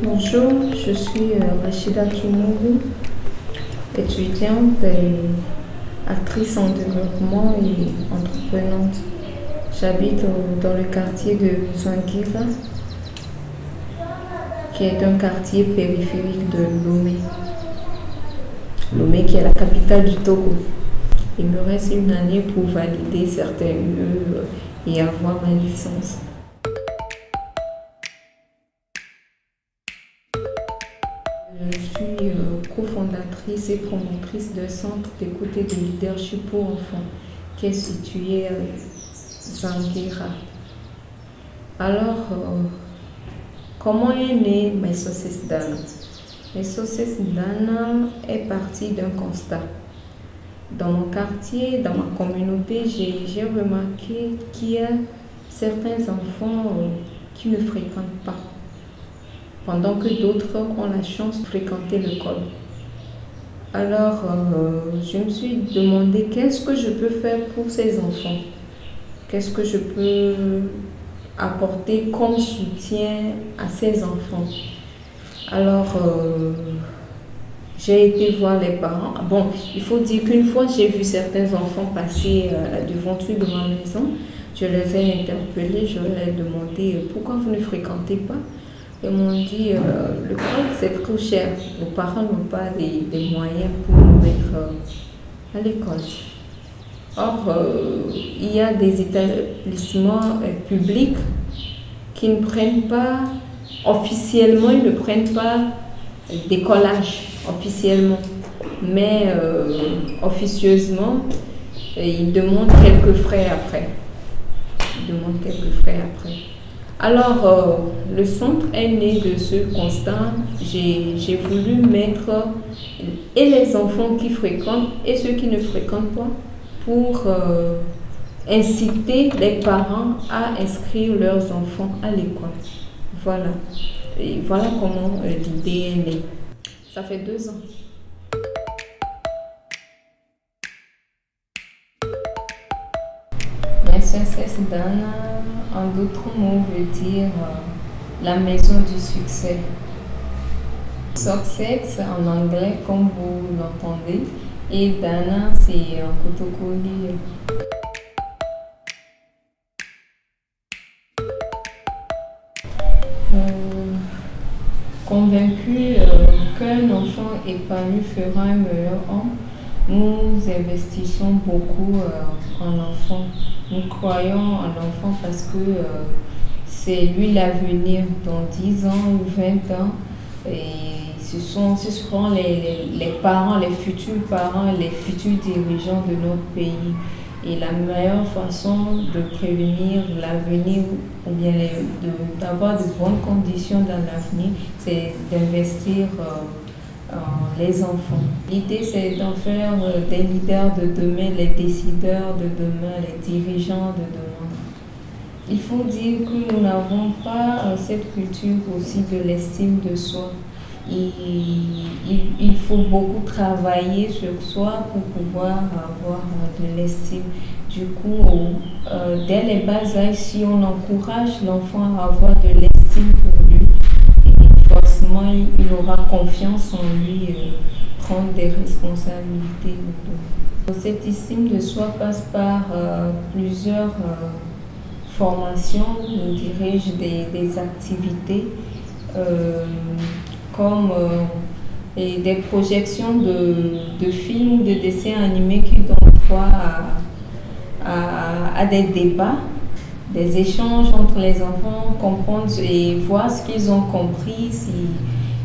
Bonjour, je suis Rachida Toumourou, étudiante et actrice en développement et entreprenante. J'habite dans le quartier de Zanguira, qui est un quartier périphérique de Lomé. Lomé qui est la capitale du Togo. Il me reste une année pour valider certains lieux et avoir ma licence. Je suis cofondatrice et promotrice d'un centre d'écoute et de leadership pour enfants qui est situé à Zanguira. Alors, comment est né Mesosis Dana? Mesosis Dana est parti d'un constat. Dans mon quartier, dans ma communauté, j'ai remarqué qu'il y a certains enfants qui ne fréquentent pas, pendant que d'autres ont la chance de fréquenter l'école. Alors, je me suis demandé qu'est-ce que je peux faire pour ces enfants? Qu'est-ce que je peux apporter comme soutien à ces enfants? Alors, j'ai été voir les parents. Bon, il faut dire qu'une fois, j'ai vu certains enfants passer à la devanture de ma maison. Je les ai interpellés, je leur ai demandé pourquoi vous ne fréquentez pas. Ils m'ont dit l'école c'est trop cher. Nos parents n'ont pas des moyens pour nous mettre à l'école. Or, il y a des établissements publics qui ne prennent pas, officiellement, ils ne prennent pas d'écolage, officiellement. Mais officieusement, ils demandent quelques frais après. Alors, le centre est né de ce constat. J'ai voulu mettre et les enfants qui fréquentent et ceux qui ne fréquentent pas pour inciter les parents à inscrire leurs enfants à l'école. Voilà. Et voilà comment l'idée est née. Ça fait 2 ans. Mesosis Dana, en d'autres mots, veut dire la maison du succès. Success en anglais, comme vous l'entendez, et Dana, c'est un Kotokoli. Convaincu qu'un enfant épanoui fera un meilleur homme, nous investissons beaucoup en l'enfant. Nous croyons en l'enfant parce que c'est lui l'avenir dans 10 ans ou 20 ans. Et ce seront les parents, les futurs parents, les futurs dirigeants de notre pays. Et la meilleure façon de prévenir l'avenir ou bien d'avoir de bonnes conditions dans l'avenir, c'est d'investir les enfants. L'idée, c'est d'en faire des leaders de demain, les décideurs de demain, les dirigeants de demain. Il faut dire que nous n'avons pas cette culture aussi de l'estime de soi. Il faut beaucoup travailler sur soi pour pouvoir avoir de l'estime. Du coup, dès les bas âges, si on encourage l'enfant à avoir de l'estime pour lui, forcément il aura confiance en lui, prendre des responsabilités. Cette estime de soi passe par plusieurs formations, je dirais, des activités. Comme des projections de films ou de dessins animés qui donnent droit à des débats, des échanges entre les enfants, comprendre et voir ce qu'ils ont compris, si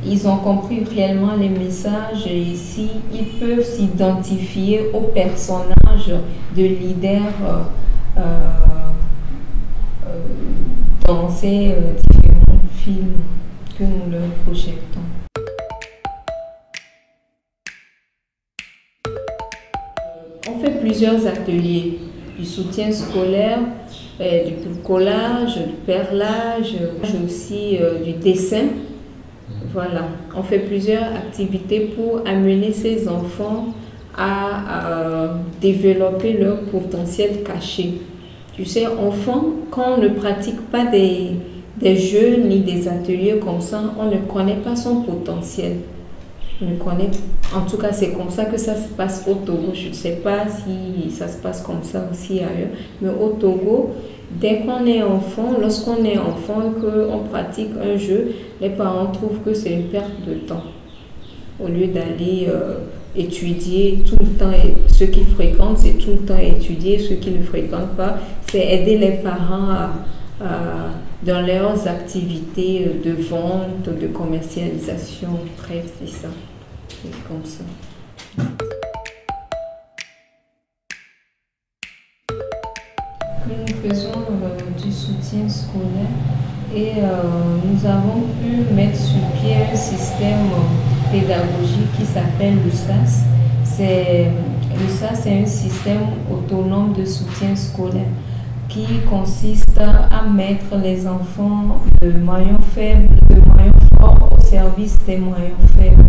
ils ont compris réellement les messages et s'ils peuvent s'identifier aux personnages de leaders dans ces différents films que nous leur projetons. On fait plusieurs ateliers, du soutien scolaire, du bricolage, du perlage, aussi du dessin. Voilà, on fait plusieurs activités pour amener ces enfants à développer leur potentiel caché. Tu sais, enfant, quand on ne pratique pas des des jeux ni des ateliers comme ça, on ne connaît pas son potentiel. On ne connaît, en tout cas, c'est comme ça que ça se passe au Togo. Je ne sais pas si ça se passe comme ça aussi ailleurs, mais au Togo, dès qu'on est enfant, lorsqu'on est enfant et qu'on pratique un jeu, les parents trouvent que c'est une perte de temps. Au lieu d'aller étudier tout le temps, et ceux qui fréquentent, c'est tout le temps étudier, ceux qui ne fréquentent pas, c'est aider les parents dans leurs activités de vente, de commercialisation. Bref, c'est ça. C'est comme ça. Nous faisons du soutien scolaire et nous avons pu mettre sur pied un système pédagogique qui s'appelle le SAS. Le SAS est un système autonome de soutien scolaire qui consiste à mettre les enfants de moyens faibles, de moyens forts au service des moyens faibles.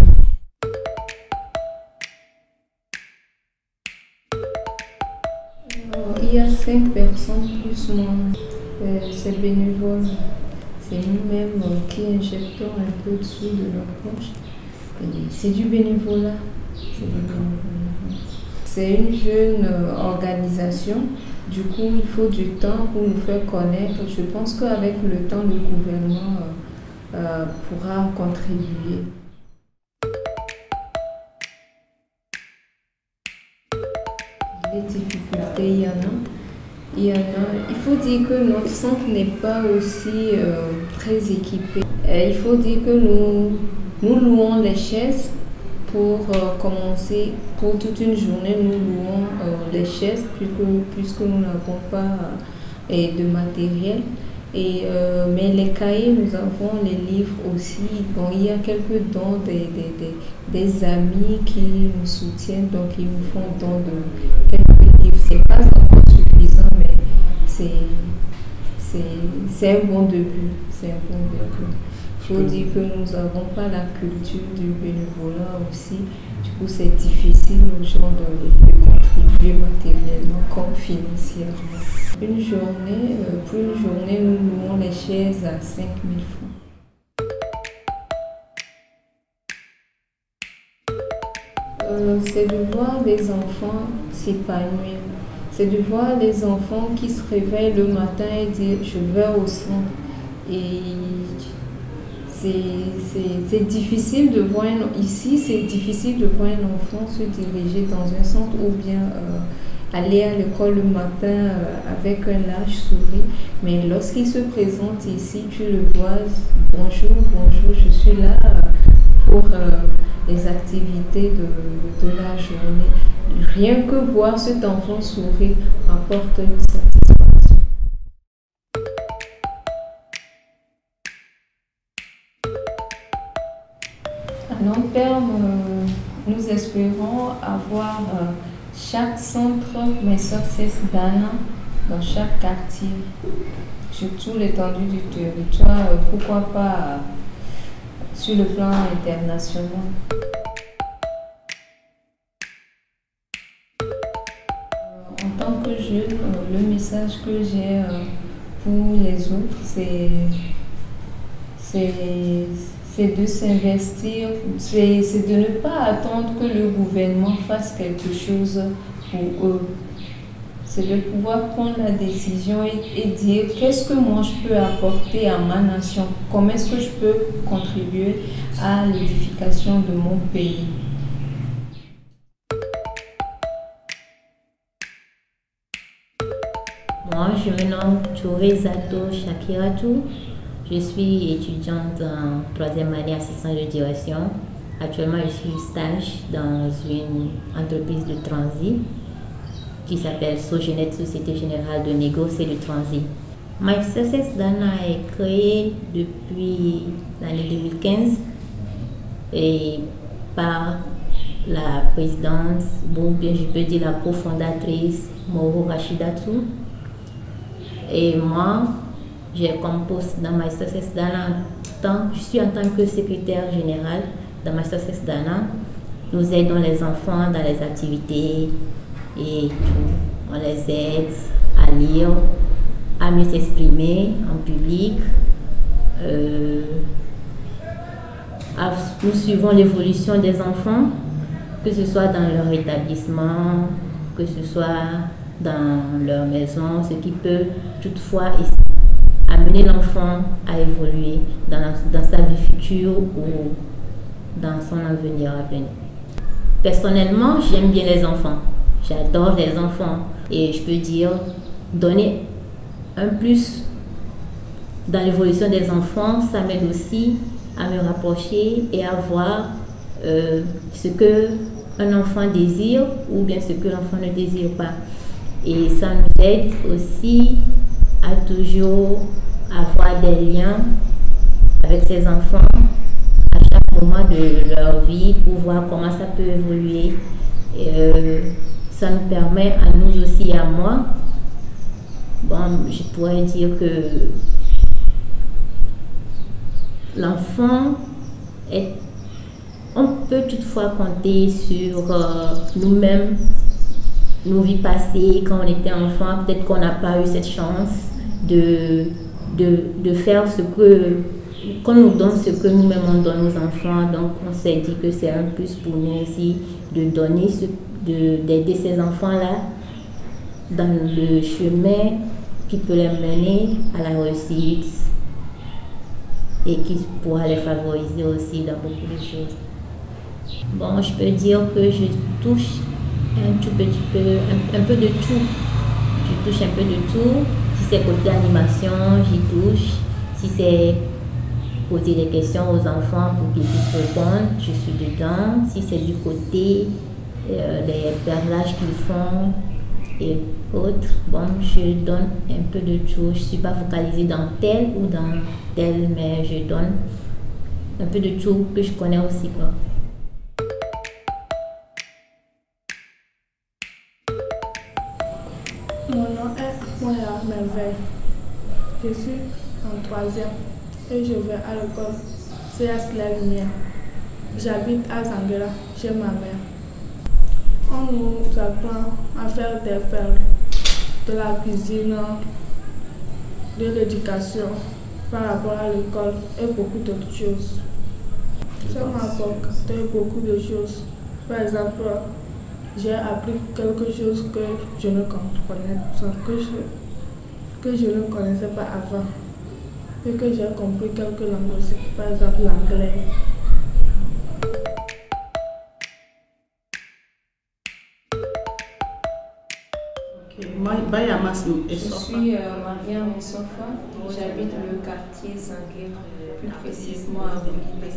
Il y a 5 personnes plus moi. C'est bénévole. C'est nous-mêmes qui injectons un peu de sous de leur poche. C'est du bénévolat. C'est une jeune organisation. Du coup, il faut du temps pour nous faire connaître. Je pense qu'avec le temps, le gouvernement pourra contribuer. Les difficultés, il y en a. Il faut dire que notre centre n'est pas aussi très équipé. Il faut dire que nous louons les chaises pour commencer. Pour toute une journée, nous louons les chaises puisque nous n'avons pas de matériel. Mais les cahiers, nous avons les livres aussi. Bon, il y a quelques dons des amis qui nous soutiennent, donc ils nous font don de quelques livres. C'est pas encore suffisant, mais c'est un bon début. C'est un bon début. Il faut dire que nous n'avons pas la culture du bénévolat aussi. Du coup, c'est difficile aux gens de contribuer matériellement comme financièrement. Pour une journée, nous louons les chaises à 5 000 francs. C'est de voir des enfants s'épanouir. C'est de voir les enfants qui se réveillent le matin et disent je vais au centre. Et c'est difficile de voir ici, c'est difficile de voir un enfant se diriger dans un centre ou bien aller à l'école le matin avec un large sourire. Mais lorsqu'il se présente ici, tu le vois, bonjour, je suis là pour les activités de la journée. Rien que voir cet enfant sourire apporte une satisfaction. À long terme, nous espérons avoir chaque centre My Success Dana dans chaque quartier, sur tout l'étendue du territoire, pourquoi pas sur le plan international. En tant que jeune, le message que j'ai pour les autres, c'est de s'investir, c'est de ne pas attendre que le gouvernement fasse quelque chose pour eux. C'est de pouvoir prendre la décision et dire qu'est-ce que moi je peux apporter à ma nation, comment est-ce que je peux contribuer à l'édification de mon pays. Moi, je me nomme Chorizato Shakiratou. Je suis étudiante en 3e année assistante de direction. Actuellement, je suis stage dans une entreprise de transit qui s'appelle Sogenet, Société Générale de Négoce et de Transit. My Success Dana est créé depuis l'année 2015 et par la présidente, bon, bien je peux dire la cofondatrice Moro Rachidatou. Et moi, j'ai comme poste dans My Success Dana, je suis en tant que secrétaire générale dans My Success Dana. Nous aidons les enfants dans les activités et tout. On les aide à lire, à mieux s'exprimer en public Nous suivons l'évolution des enfants, que ce soit dans leur établissement, que ce soit dans leur maison, ce qui peut toutefois amener l'enfant à évoluer dans sa vie future ou dans son avenir à venir. Personnellement, j'aime bien les enfants. J'adore les enfants. Et je peux dire, donner un plus dans l'évolution des enfants, ça m'aide aussi à me rapprocher et à voir ce que un enfant désire ou bien ce que l'enfant ne désire pas. Et ça nous aide aussi à toujours avoir des liens avec ces enfants à chaque moment de leur vie pour voir comment ça peut évoluer. Ça nous permet à nous aussi, à moi, je pourrais dire que l'enfant on peut toutefois compter sur nous-mêmes, nos vies passées, quand on était enfant. Peut-être qu'on n'a pas eu cette chance de faire ce qu'on nous donne, ce que nous-mêmes on donne aux enfants. Donc on s'est dit que c'est un plus pour nous aussi de donner, d'aider ces enfants-là dans le chemin qui peut les mener à la réussite et qui pourra les favoriser aussi dans beaucoup de choses. Bon, je peux dire que je touche un peu de tout. Je touche un peu de tout. Si c'est côté animation, j'y touche. Si c'est poser des questions aux enfants pour qu'ils puissent répondre, je suis dedans. Si c'est du côté des perlages qu'ils font et autres, je donne un peu de tout. Je ne suis pas focalisée dans tel ou dans tel, mais je donne un peu de tout que je connais aussi, quoi. Mon nom est Moya Merveille. Je suis en 3e et je vais à l'école CS La Lumière. J'habite à Zanguera chez ma mère. On nous apprend à faire des perles, de la cuisine, de l'éducation par rapport à l'école et beaucoup d'autres choses. Ça m'a apporté beaucoup de choses. Par exemple, j'ai appris quelque chose que je ne comprenais, que je ne connaissais pas avant. Et que j'ai compris quelques langues aussi, par exemple l'anglais. Je suis Mariam Sofa, j'habite le quartier Zanguera, plus précisément à Bouguilé.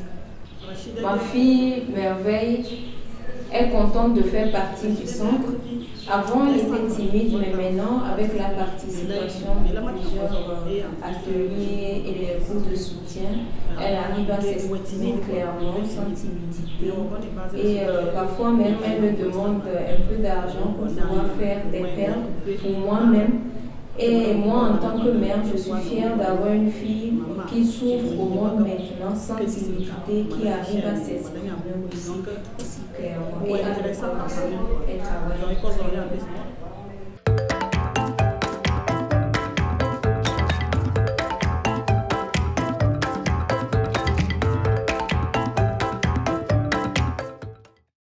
Ma fille Merveille est contente de faire partie du centre. Avant, elle était timide, mais maintenant, avec la participation de plusieurs ateliers et les cours de soutien, elle arrive à s'exprimer clairement, sans timidité. Et parfois même, elle me demande un peu d'argent pour pouvoir faire des perles pour moi-même. Et moi, en tant que mère, je suis fière d'avoir une fille qui s'ouvre au monde maintenant sans timidité, qui arrive à s'exprimer aussi clairement. Et à l'école aussi, elle travaille.